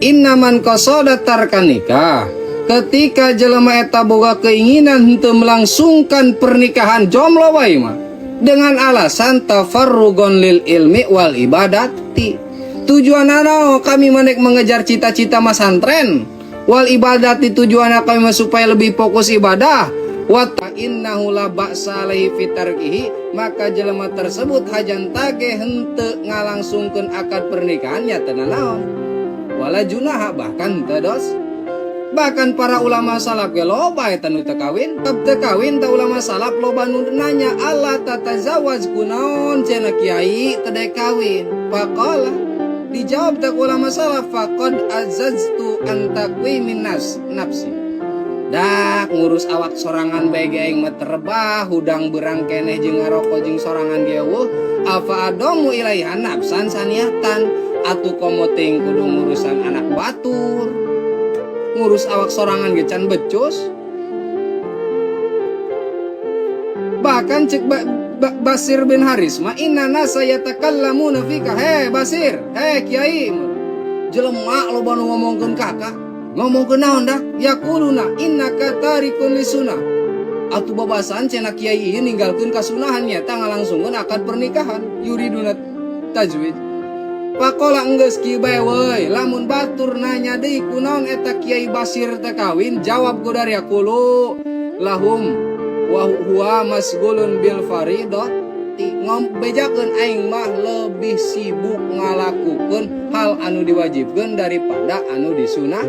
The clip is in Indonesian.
Innaman qasada tarkan nikah. Ketika jelema eta boga keinginan henteu melangsungkan pernikahan jomblo wae mah dengan alasan tafarrugon lil ilmi wal ibadati. Tujuanna kami menek mengejar cita-cita masantren. Wal ibadati tujuanna kami supaya lebih fokus ibadah. Wa innahu la ba'sa alaihi fitarkihi, maka jelema tersebut hajan tage henteu ngalangsungkeun akad pernikahan nya teu naon. Wala junaha bahkan teu dos. Bahkan para ulama salaf ge loba eta nu teu kawin. Teu kawin ta ulama salaf loba nu nanya Allah tatazawaj kunaon cenah kiai teu daek kawin. Faqala dijawab tak ulama salaf faqad azaztu an taqwimin nafsi. Dak ngurus awak sorangan bae ge aing mah terbah hudang berang keneh jeung ngaroko jeung sorangan ge eueuh afa adomu ilaihan nafsan saniatan atuh komo teuing kudu ngurusan anak batur. Ngurus awak sorangan ge can becus. Bahkan cek Basir bin Haris mah innana sayatakallamuna fika. Basir, kiai, jelema loba nu ngomongkeun kakak. Ngomongkeun naon dak? Yaquluna innaka tarikun lisunah. Atuh babasan cenah kiai ieu ninggalkeun kasunahan nya tah ngalangsungkeun akad pernikahan. Yuriduna tajwid. Pakola enggeus kieu bae we, lamun batur nanya deui kunaon eta Kiai Basir teh kawin, jawab ku dari yaqulu lahum wa huwa masgulun bil faridati. Bejakeun aing mah lebih sibuk ngalakukeun hal anu diwajibkeun daripada anu disunah